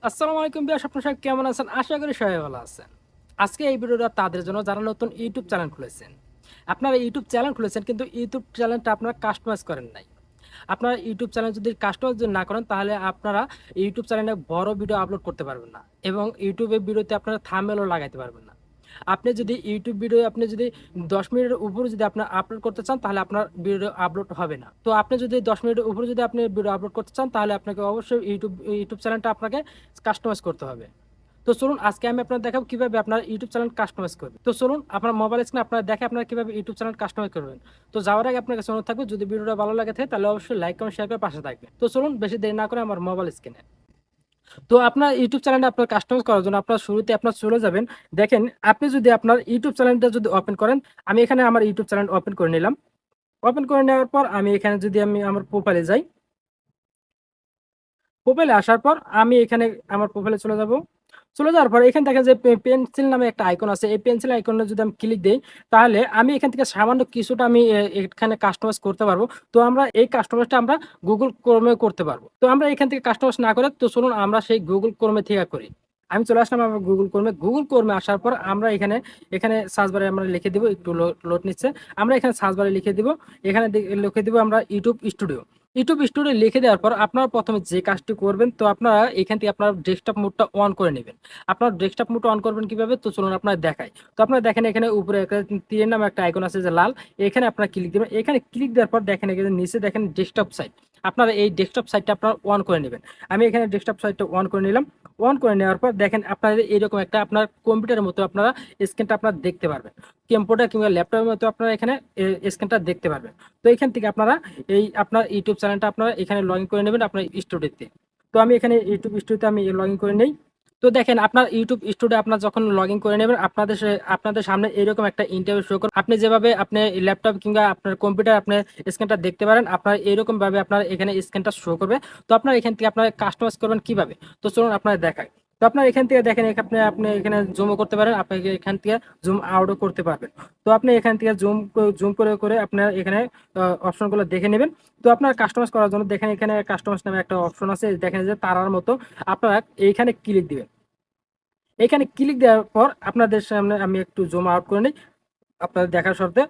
আসসালামু আলাইকুম বিয়াস, আপনার সবাই কেমন আছেন? আশা করি সবাই ভালো আছেন। আজকে এই ভিডিওটা তাদের জন্য যারা নতুন ইউটিউব চ্যানেল খুলেছেন। আপনারা ইউটিউব চ্যানেল খুলেছেন কিন্তু ইউটিউব চ্যানেলটা আপনারা কাস্টমাইজ করেন নাই। আপনারা ইউটিউব চ্যানেল যদি কাস্টমাইজ যদি না করেন তাহলে আপনারা ইউটিউব চ্যানেলে বড় ভিডিও আপলোড করতে পারবেন না এবং ইউটিউবের ভিডিওতে আপনারা থাম্বনেলও লাগাইতে পারবেন না। আপনি যদি ইউটিউব ভিডিও আপনি যদি 10 মিনিটের উপরে যদি আপনি আপলোড করতে চান তাহলে আপনার ভিডিও আপলোড হবে না। তো আপনি যদি 10 মিনিটের উপরে যদি আপনি ভিডিও আপলোড করতে চান তাহলে আপনাকে অবশ্যই ইউটিউব চ্যানেলটা আপনাকে কাস্টমাইজ করতে হবে। তো চলুন আজকে আমি আপনার দেখাবো কিভাবে আপনার ইউটিউব চ্যানেল কাস্টমাইজ করবেন। তো চলুন আপনার মোবাইল স্ক্রিনে আপনারা দেখে আপনারা কিভাবে ইউটিউব চ্যানেল কাস্টমাইজ করবেন। তো যাওয়ার আগে আপনার কাছে অনুরোধ থাকবে, যদি ভিডিওটা ভালো লাগে থাকে তাহলে অবশ্যই লাইক কমেন্ট শেয়ার করে পাশে থাকবেন। তো চলুন বেশি দেরি না করে আমার মোবাইল স্ক্রিনে। তো আপনার ইউটিউব চ্যানেলটা আপনার কাস্টমাইজ করার জন্য আপনার শুরুতে আপনার চলে যাবেন। দেখেন, আপনি যদি আপনার ইউটিউব চ্যানেলটা যদি ওপেন করেন, আমি এখানে আমার ইউটিউব চ্যানেল ওপেন করে নিলাম। ওপেন করে নেওয়ার পর আমি এখানে যদি আমি আমার প্রোফাইলে যাই, প্রোফাইলে আসার পর আমি এখানে আমার প্রোফাইলে চলে যাব। চলে যাওয়ার পর এখানে দেখেন যে পেন্সিল নামে একটা আইকন আছে। এই পেন্সিল আইকনে যদি আমি ক্লিক দেই তাহলে আমি এখান থেকে সামান্য কিছুটা আমি এখানে কাস্টমাইজ করতে পারবো। তো আমরা এই কাস্টমাইজটা আমরা গুগল ক্রোমে করতে পারবো। তো আমরা এখান থেকে কাস্টমাইজ না করে, তো চলুন আমরা সেই গুগল ক্রোমে থেকে করি। আমি চলে আসলাম আমার গুগল ক্রোমে। গুগল ক্রোমে আসার পর আমরা এখানে সার্চ বারে আমরা লিখে দিব, একটু লোড নিচ্ছে। আমরা এখানে সার্চ বারে লিখে দিব, এখানে লিখে দিব আমরা ইউটিউব স্টুডিও। ইউটিউব স্টুডিও লিখে দেওয়ার পর আপনারা প্রথমে যে কাজটি করবেন, তো আপনারা এখান থেকে আপনার ডেস্কটপ মোডটা অন করে নেবেন। আপনার ডেস্কটপ মোড অন করবেন কিভাবে, তো চলুন আপনার দেখাই। তো আপনারা দেখেন এখানে উপরে একটা তীরের নামে একটা আইকন আছে যে লাল, এখানে আপনারা ক্লিক দিবেন। এখানে ক্লিক দেওয়ার পর দেখেন এখানে নিচে দেখেন ডেস্কটপ সাইট। আপনারা এই ডেস্কটপ সাইটটা আপনারা অন করে নেবেন। আমি এখানে ডেস্কটপ সাইটটা অন করে নিলাম। অন করে নেওয়ার পর দেখেন আপনাদের এরকম একটা আপনার কম্পিউটারের মতো আপনারা স্ক্রিনটা আপনারা দেখতে পারবেন। কম্পিউটার কিংবা ল্যাপটপের মতো আপনারা এখানে স্ক্রিনটা দেখতে পারবেন। তো এখান থেকে আপনারা এই আপনার ইউটিউব চ্যানেলটা আপনারা এখানে লগ ইন করে নেবেন আপনার স্টুডিওতে। তো আমি এখানে ইউটিউব স্টুডিওতে আমি লগ ইন করে নেই। তো দেখেন আপনার ইউটিউব স্টুডিও আপনার যখন লগ ইন করে নেবেন আপনাদের সামনে এরকম একটা ইন্টারভিউ শো করবে। আপনি যেভাবে আপনি ল্যাপটপ কিংবা আপনার কম্পিউটার আপনার স্ক্রিনটা দেখতে পারেন, আপনার এরকম ভাবে আপনার এখানে স্ক্রিনটা শো করবে। তো আপনার এখান থেকে আপনার কাস্টমাইজ করবেন কিভাবে, তো চলুন আপনার দেখায়। তো আপনার এখান থেকে দেখেন আপনি আপনি এখানে জুমও করতে পারেন, আপনি এখান থেকে জুম আউটও করতে পারবেন। তো আপনি এখান থেকে জুম জুম করে করে আপনার এখানে অপশনগুলো দেখে নেবেন। তো আপনার কাস্টমাইজ করার জন্য দেখেন এখানে কাস্টমাইজ নামে একটা অপশন আছে, দেখেন যে তারার মতো। আপনারা এইখানে ক্লিক দিবেন। এখানে ক্লিক দেওয়ার পর আপনাদের সামনে আমি একটু জুম আউট করে নিই আপনাদের দেখার স্বার্থে।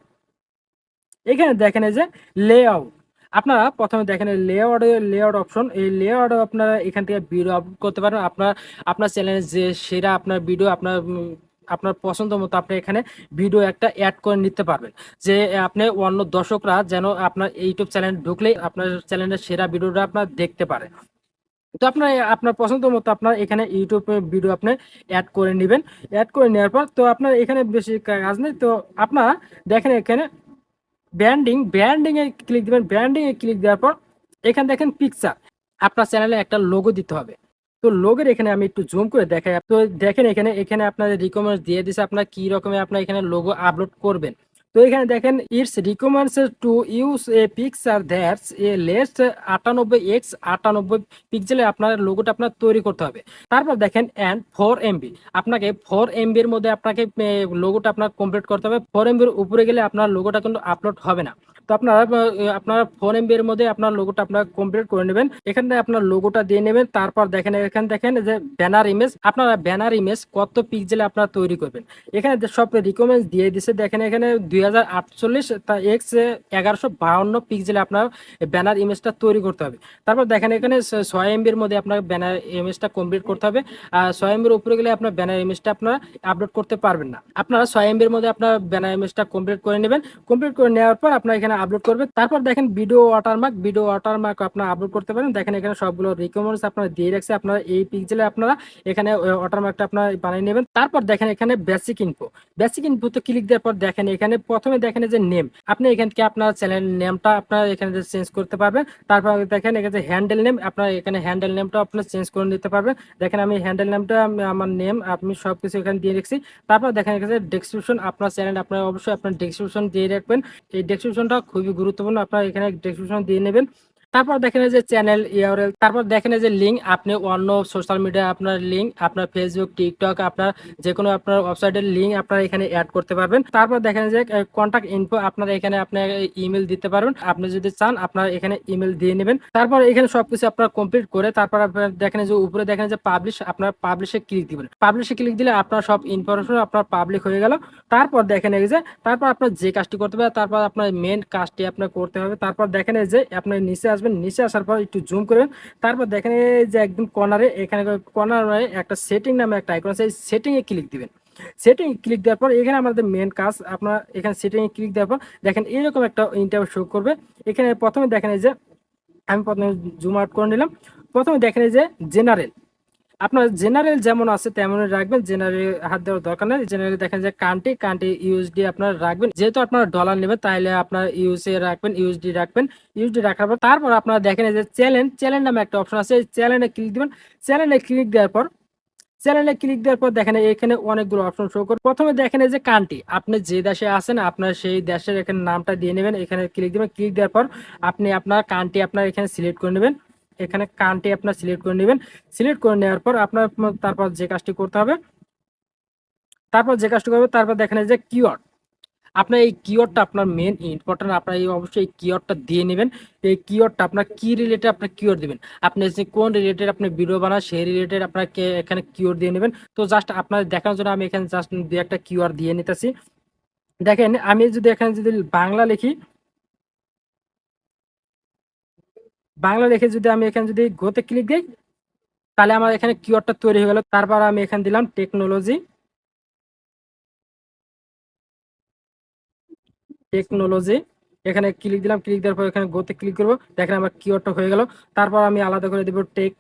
এখানে দেখেন এই যে লেআউট। আপনারা প্রথমে দেখেন লেআউট অপশন। এই লেআউট আপনারা এখান থেকে ভিডিও আপলোড করতে পারেন। আপনার চ্যানেলে যে সেরা আপনার ভিডিও আপনার পছন্দ মতো আপনি এখানে ভিডিও একটা অ্যাড করে নিতে পারবেন। যে আপনি অন্য দর্শকরা যেন আপনার ইউটিউব চ্যানেল ঢুকলেই আপনার চ্যানেলের সেরা ভিডিওটা আপনার দেখতে পারে। তো আপনার আপনার পছন্দ মতো আপনার এখানে ইউটিউবে ভিডিও আপনি অ্যাড করে নেবেন। অ্যাড করে নেওয়ার পর তো আপনার এখানে বেশি কাজ নেই। তো আপনারা দেখেন এখানে ব্র্যান্ডিং এ ক্লিক দিবেন। ব্র্যান্ডিং এ ক্লিক দেওয়ার পর এখানে দেখেন পিকচার। আপনার চ্যানেলে একটা লোগো দিতে হবে। তো লোগোর এখানে আমি একটু জুম করে দেখাই। তো দেখেন এখানে এখানে আপনাদের রিকমেন্ডস দিয়ে দিছে আপনার কি রকমের আপনার এখানে লোগো আপলোড করবেন। তো এখানে দেখেন it's recommends to use a picture that's a less 98x98 পিক্সেলে আপনার লোগোটা আপনার তৈরি করতে হবে। তারপর দেখেন অ্যান্ড 4 MB, আপনাকে 4 MB এর মধ্যে আপনাকে লোগোটা আপনার কমপ্লিট করতে হবে। 4 MB এর উপরে গেলে আপনার লোগোটা কিন্তু আপলোড হবে না। তো আপনারা 4 MB এর মধ্যে আপনার লোগোটা আপনার কমপ্লিট করে নেবেন। এখানে আপনার লোগোটা দিয়ে নেবেন। তারপর দেখেন এখানে দেখেন যে ব্যানার ইমেজ, আপনারা ব্যানার ইমেজ কত পিক্সেলে আপনারা তৈরি করবেন। এখানে সব রিকমেন্ডস দিয়ে দিছে। দেখেন এখানে 2048 এক্স 1152 পিক্সেলে আপনার ব্যানার ইমেজটা তৈরি করতে হবে। তারপর দেখেন এখানে 6 MB এর মধ্যে আপনার ব্যানার ইমেজটা কমপ্লিট করতে হবে। আর 6 MB এর উপরে গেলে আপনার ব্যানার ইমেজটা আপনারা আপলোড করতে পারবেন না। আপনারা 6 MB এর মধ্যে আপনার ব্যানার ইমেজটা কমপ্লিট করে নেবেন। কমপ্লিট করে নেওয়ার পর আপনার এখানে আপলোড করবেন। তারপর দেখেন ভিডিও ওয়াটারমার্ক আপনারা আপলোড করতে পারেন। দেখেন এখানে সবগুলো রিকমেন্ডস আপনারা দিয়ে রাখছে। আপনারা এই পিক্সেলে আপনারা এখানে ওয়াটারমার্কটা আপনারা বানিয়ে নেবেন। তারপর দেখেন এখানে বেসিক ইনফোতে ক্লিক দেওয়ার পর দেখেন এখানে প্রথমে দেখেন যে নেম, আপনি এখান থেকে আপনার চ্যানেল নেমটা আপনার এখানে চেঞ্জ করতে পারবেন। তারপর দেখেন এখানে হ্যান্ডেল নেম, আপনার এখানে হ্যান্ডেল নেমটা আপনার চেঞ্জ করে নিতে পারবেন। দেখেন আমি হ্যান্ডেল নেমটা আমার নেম আমি সবকিছু এখানে দিয়ে রেখেছি। তারপর দেখেন এখানে ডেসক্রিপশন, আপনার চ্যানেল আপনার অবশ্যই আপনার ডেসক্রিপশন দিয়ে রাখবেন। এই ডেসক্রিপশনটা খুবই গুরুত্বপূর্ণ, আপনারা এখানে ডেসক্রিপশন দিয়ে নেবেন। তারপর দেখেন এই যে চ্যানেল ইউআরএল, তারপর দেখেন এই যে লিঙ্ক, আপনি অন্য সোশ্যাল মিডিয়া আপনার লিঙ্ক, আপনার ফেসবুক, টিকটক, আপনার যেকোনো আপনার ওয়েবসাইটের লিঙ্ক আপনারা এখানে এড করতে পারবেন। তারপর দেখেন যে কন্টাক্ট ইনফো, আপনারা এখানে আপনার ইমেল দিতে পারবেন। আপনি যদি চান আপনারা এখানে ইমেল দিয়ে নেবেন। তারপর এখানে সবকিছু আপনারা কমপ্লিট করে তারপর আপনার দেখেন যে উপরে দেখেন যে পাবলিশ, আপনার পাবলিশে ক্লিক দিবেন। পাবলিশে ক্লিক দিলে আপনার সব ইনফরমেশন আপনার পাবলিক হয়ে গেল। তারপর দেখেন এই যে তারপর আপনার যে কাজটি করতে হবে, তারপর আপনার মেন কাজটি আপনার করতে হবে। তারপর দেখেন এই যে আপনার নিচে আসবেন, নিচে আসার পর একটু জুম করবেন। তারপর দেখেন এই যে একদম কর্নারে, এখানে কর্নারে একটা সেটিং নামে একটা আইকন আছে, এই সেটিং এ ক্লিক দিবেন। সেটিং ক্লিক দেওয়ার পর এখানে আমাদের মেন কাজ, আপনার এখানে সেটিং এ ক্লিক দেওয়ার পর দেখেন এরকম একটা ইন্টারভিউ শো করবে। এখানে প্রথমে দেখেন এই যে আমি প্রথমে জুম আউট করে নিলাম। প্রথমে দেখেন এই যে জেনারেল, আপনার জেনারেল যেমন আছে তেমনই রাখবেন, জেনারেল হাত দেওয়ার দরকার নেই। জেনারেল দেখেন যে কান্ট্রি, কান্ট্রি ইউএসডি আপনার রাখবেন, যেহেতু আপনার ডলার নেবেন তাহলে আপনার ইউএসএ রাখবেন, ইউএসডি রাখবেন। ইউএসডি রাখার পর তারপর আপনারা দেখেন এই যে চ্যানেল, চ্যানেল নামে একটা অপশন আছে, এই চ্যানেলে ক্লিক দিবেন। চ্যানেলে ক্লিক দেওয়ার পর চ্যানেলে ক্লিক দেওয়ার পর দেখেন এখানে অনেকগুলো অপশন শো করে। প্রথমে দেখেন এই যে কান্ট্রি, আপনি যে দেশে আছেন আপনার সেই দেশের এখানে নামটা দিয়ে নেবেন, এখানে ক্লিক দিবেন। ক্লিক দেওয়ার পর আপনি আপনার কান্ট্রি আপনার এখানে সিলেক্ট করে নেবেন, এখানে কান্ট্রি আপনার সিলেক্ট করে নেবেন। সিলেক্ট করে নেওয়ার পর আপনার তারপর যে কাজটি করতে হবে, তারপর দেখেন এই যে কিওয়ার্ড, আপনার এই কিওয়ার্ডটা আপনার মেন ইম্পর্টেন্ট, আপনার এই অবশ্যই এই কিওয়ার্ডটা দিয়ে নেবেন। এই কিওয়ার্ডটা আপনার কি রিলেটেড আপনার কিওয়ার্ড দিবেন, আপনি যে কোন রিলেটেড আপনি ভিডিও বানান সেই রিলেটেড আপনাকে এখানে কিওয়ার্ড দিয়ে নেবেন। তো জাস্ট আপনার দেখানোর জন্য আমি এখানে জাস্ট দুই একটা কিওয়ার্ড দিয়ে নিতেছি। দেখেন আমি যদি এখানে যদি বাংলা লিখি, বাংলা লিখে যদি আমি এখানে যদি গোতে ক্লিক দিই, তাহলে আমার এখানে কিওয়ার্ডটা তৈরি হয়ে গেল। তারপর আমি এখানে দিলাম টেকনোলজি, টেকনোলজি এখানে ক্লিক দিলাম। ক্লিক দেওয়ার পর এখানে গোতে ক্লিক করবো, দেখেন আমার কিওয়ার্ডটা হয়ে গেল। তারপর আমি আলাদা করে দেবো টেক,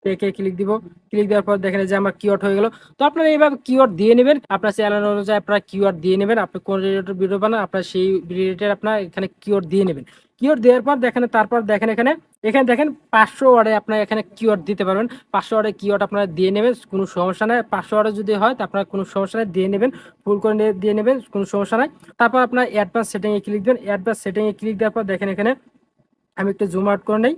টেকে ক্লিক দিব। ক্লিক দেওয়ার পর দেখেন যে আমার কিওয়ার্ড হয়ে গেল। তো আপনারা এইভাবে কিওয়ার্ড দিয়ে নেবেন, আপনার চ্যানেল অনুযায়ী আপনারা কিওয়ার্ড দিয়ে নেবেন। আপনি কোন রিলেটেড ভিডিও বানান আপনার সেই রিলেটেড আপনার এখানে কিওয়ার্ড দিয়ে নেবেন। কিওয়ার্ড দেওয়ার পর দেখেন, তারপর দেখেন এখানে, এখানে দেখেন 500 ওয়ার্ডে আপনার এখানে কিওয়ার্ড দিতে পারবেন। 500 ওয়ার্ডে কিওয়ার্ড আপনারা দিয়ে নেবেন, কোনো সমস্যা নাই। 500 ওয়ার্ডে যদি হয় তা আপনার কোনো সমস্যা নাই, দিয়ে নেবেন, ফুল করে দিয়ে নেবেন, কোনো সমস্যা নাই। তারপর আপনার অ্যাডভান্স সেটিংয়ে ক্লিক দেবেন। অ্যাডভান্স সেটিংয়ে ক্লিক দেওয়ার পর দেখেন এখানে আমি একটু জুম আউট করে নেই,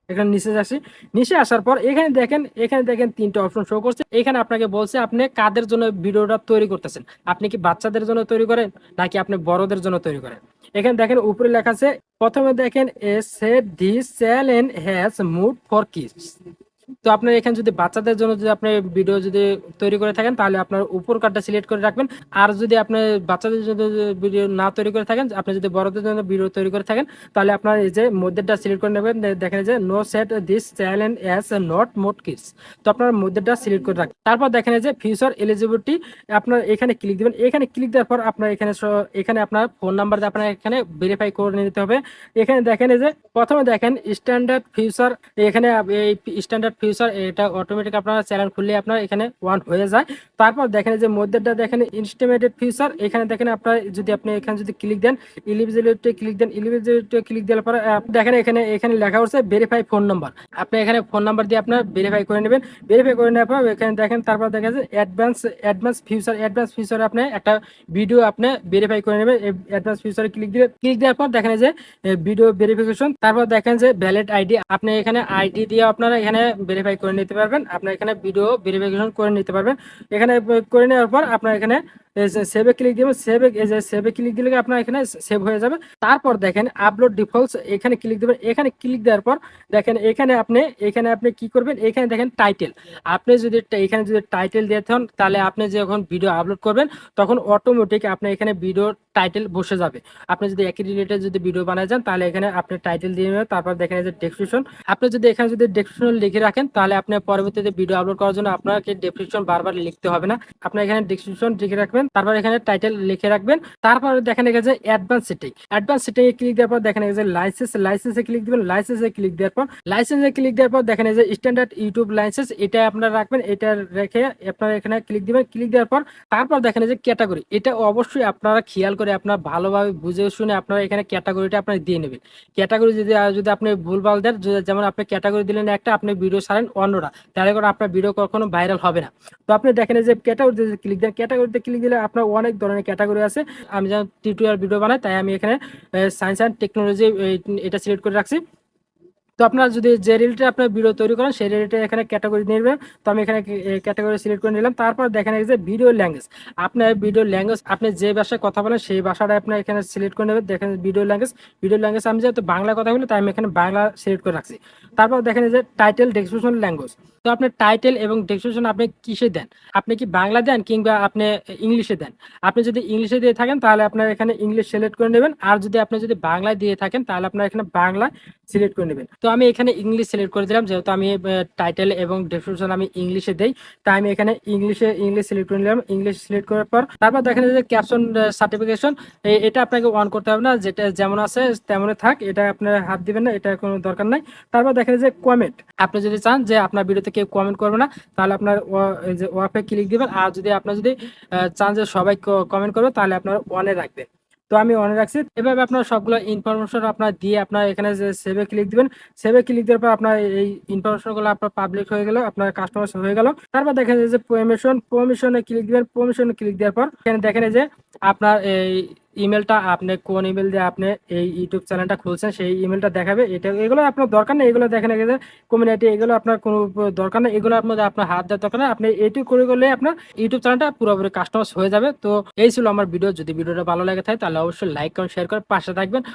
এখানে নিচে আসি। নিচে আসার পর এখানে দেখেন, এখানে দেখেন তিনটা অপশন শো করছে। এখানে আপনাকে বলছে আপনি কাদের জন্য ভিডিওটা তৈরি করতেছেন, আপনি কি বাচ্চাদের জন্য তৈরি করেন নাকি আপনি বড়দের জন্য তৈরি করেন। এখানে দেখেন উপরে লেখা আছে, প্রথমে দেখেন এ said this channel has mood for kids. তো আপনার এখানে যদি বাচ্চাদের জন্য যদি আপনি ভিডিও যদি তৈরি করে থাকেন তাহলে আপনার উপর কার্ডটা সিলেক্ট করে রাখবেন। আর যদি আপনি বাচ্চাদের জন্য ভিডিও না তৈরি করে থাকেন, আপনি যদি বড়দের জন্য ভিডিও তৈরি করে থাকেন তাহলে আপনার এই যে মধ্যেটা সিলেক্ট করে নেবেন। দেখেন যে no set this channel as not mode kids, তো আপনার মধ্যেটা সিলেক্ট করে রাখবেন। তারপর দেখেন যে ফিউচার এলিজিবিলিটি, আপনার এখানে ক্লিক দিবেন। এখানে ক্লিক দেওয়ার পর আপনার এখানে এখানে আপনার ফোন নাম্বার দিয়ে আপনার এখানে ভেরিফাই করে নিতে হবে। এখানে দেখেন এই যে প্রথমে দেখেন স্ট্যান্ডার্ড ফিউচার, এখানে এই স্ট্যান্ডার্ড ফিউচার এটা অটোমেটিক আপনার চ্যানেল খুললে আপনার এখানে ওয়ান হয়ে যায়। তারপর দেখেন যে মধ্যেটা দেখেন ইনস্টিমেটেড ফিউচার, এখানে দেখেন আপনার যদি আপনি এখানে যদি ক্লিক দেন, এলিজিবিলিটি ক্লিক দেন, এলিজিবিলিটি ক্লিক দেওয়ার পরে দেখেন এখানে এখানে লেখা হচ্ছে ভেরিফাই ফোন নাম্বার, আপনি এখানে ফোন নাম্বার দিয়ে আপনার ভেরিফাই করে নেবেন। ভেরিফাই করে নেওয়ার পর এখানে দেখেন তারপর দেখা যাচ্ছে অ্যাডভান্স ফিউচার, অ্যাডভান্স ফিউচারে আপনি একটা ভিডিও আপনি ভেরিফাই করে নেবেন। অ্যাডভান্স ফিউচারে ক্লিক দেওয়ার পর দেখেন যে ভিডিও ভেরিফিকেশন, তারপর দেখেন যে ভ্যালিড আইডি, আপনি এখানে আইডি দিয়ে আপনারা এখানে ভেরিফাই করে নিতে পারবেন, আপনার এখানে ভিডিও ভেরিফিকেশন করে নিতে পারবেন। এখানে করে নেওয়ার পর আপনার এখানে সেভে ক্লিক দিবেন। সেভে ক্লিক দিলে আপনার এখানে সেভ হয়ে যাবে। তারপর দেখেন আপলোড ডিফল্টস, এখানে ক্লিক দিবেন। এখানে ক্লিক দেওয়ার পর দেখেন এখানে আপনি কি করবেন, এখানে দেখেন টাইটেল, আপনি যদি এখানে যদি টাইটেল দিয়ে থাকেন তাহলে আপনি যখন ভিডিও আপলোড করবেন তখন অটোমেটিক আপনার এখানে ভিডিও টাইটেল বসে যাবে। আপনি যদি একই রিলেটেড যদি ভিডিও বানায় যান তাহলে এখানে আপনি টাইটেল দিয়ে নেবেন। তারপর দেখেন যে ডেসক্রিপশন, আপনি যদি এখানে যদি ডেসক্রিপশন লিখে রাখেন তাহলে আপনি পরবর্তীতে ভিডিও আপলোড করার জন্য আপনাকে ডেসক্রিপশন বারবার লিখতে হবে না, আপনি এখানে ডেসক্রিপশন লিখে রাখবেন, তারপর এখানে টাইটেল লিখে রাখবেন। তারপর দেখেন যে অ্যাডভান্স সেটিং, অ্যাডভান্স সেটিং এ ক্লিক দেওয়ার পর দেখেন যে লাইসেন্সে ক্লিক দিবেন। লাইসেন্সে ক্লিক দেওয়ার পর দেখেন যে স্ট্যান্ডার্ড ইউটিউব লাইসেন্স, এটা আপনারা রাখবেন, এটা রেখে আপনারা এখানে ক্লিক দিবেন। ক্লিক দেওয়ার পর তারপর দেখেন যে ক্যাটাগরি, এটা অবশ্যই আপনারা খেয়াল করে আপনারা ভালোভাবে বুঝে শুনে আপনারা এখানে ক্যাটাগরিটা আপনারা দিয়ে নেবেন। ক্যাটাগরি যদি আপনি ভুলভাল দেন, যেমন আপনি ক্যাটাগরি দিলেন একটা, আপনি ভিডিও ছাড়েন অন্যরা, তাহলে করে আপনার ভিডিও কখনো ভাইরাল হবে না। তো আপনি দেখেন যে ক্যাটাগরিতে ক্লিক দেন, ক্যাটাগরিতে ক্লিক দিলে আপনার অনেক ধরনের ক্যাটাগরি আছে। আমি যেমন টিউটোরিয়াল ভিডিও বানাই তাই আমি এখানে সায়েন্স অ্যান্ড টেকনোলজি এটা সিলেক্ট করে রাখছি। তো আপনার যদি যে রিলেটেড আপনার ভিডিও তৈরি করেন সেই রিলেটেড এখানে ক্যাটাগরি নেবেন। তো আমি এখানে ক্যাটাগরি সিলেক্ট করে নিলাম। তারপর দেখেন এই যে ভিডিও ল্যাঙ্গুয়েজ, আপনার ভিডিও ল্যাঙ্গুয়েজ আপনি যে ভাষায় কথা বলেন সেই ভাষাটা আপনি এখানে সিলেক্ট করে নেবেন। দেখেন ভিডিও ল্যাঙ্গুয়েজ আমি যেহেতু বাংলা কথা বলি তাই আমি এখানে বাংলা সিলেক্ট করে রাখছি। তারপর দেখেন এই যে টাইটেল ডেসক্রিপশন ল্যাঙ্গুয়েজ, তো আপনি টাইটেল এবং ডেসক্রিপশন আপনি কিসে দেন, আপনি কি বাংলা দেন কিংবা আপনি ইংলিশে দেন। আপনি যদি ইংলিশে দিয়ে থাকেন তাহলে আপনার এখানে ইংলিশ সিলেক্ট করে নেবেন, আর আপনি যদি বাংলায় দিয়ে থাকেন তাহলে আপনার এখানে বাংলা সিলেক্ট করে নেবেন। তো আমি এখানে ইংলিশ সিলেক্ট করে দিলাম, যেহেতু আমি টাইটেল এবং ডেসক্রিপশন আমি ইংলিশে দেই, তাই আমি এখানে ইংলিশ সিলেক্ট করে নিলাম। ইংলিশ সিলেক্ট করার পর তারপর দেখেন যে ক্যাপশন সার্টিফিকেশন, এটা আপনাকে অন করতে হবে না, যেটা যেমন আছে তেমনই থাক, এটা আপনার হাত দিবেন না, এটা কোনো দরকার নাই। তারপর দেখেন যে কমেন্ট, আপনি যদি চান যে আপনার ভিডিওতে কেউ কমেন্ট করবে না তাহলে আপনার এই যে ওয়াফে ক্লিক দিবেন, আর যদি চান যে সবাই কমেন্ট করবে তাহলে আপনার অনে রাখবেন। তো আমি অনে রাখছি। এভাবে আপনার সবগুলো ইনফরমেশন আপনার দিয়ে আপনার এখানে যে সেভে ক্লিক দিবেন, সেভে ক্লিক দেওয়ার পর আপনার এই ইনফরমেশন গুলো আপনার পাবলিক হয়ে গেল, আপনার কাস্টমার হয়ে গেল। তারপর দেখেন যে পারমিশনে ক্লিক দিবেন। পারমিশনে ক্লিক দেওয়ার পর এখানে দেখেন যে আপনার এই ইমেলটা, আপনি কোন ইমেল দিয়ে আপনি এই ইউটিউব চ্যানেলটা খুলছেন সেই ইমেলটা দেখাবে। এগুলো আপনার দরকার নেই, এগুলো দেখেন যে কমিউনিটি, এগুলো আপনার কোনো দরকার নেই, এগুলো আপনার হাত দেওয়ার দরকার নেই। আপনি এইটুকু করে করলে আপনার ইউটিউব চ্যানেলটা পুরোপুরি কাস্টমাইজ হয়ে যাবে। তো এই ছিল আমার ভিডিও। যদি ভিডিওটা ভালো লাগে থাকে তাহলে অবশ্যই লাইক কমেন্ট শেয়ার করে পাশে থাকবেন।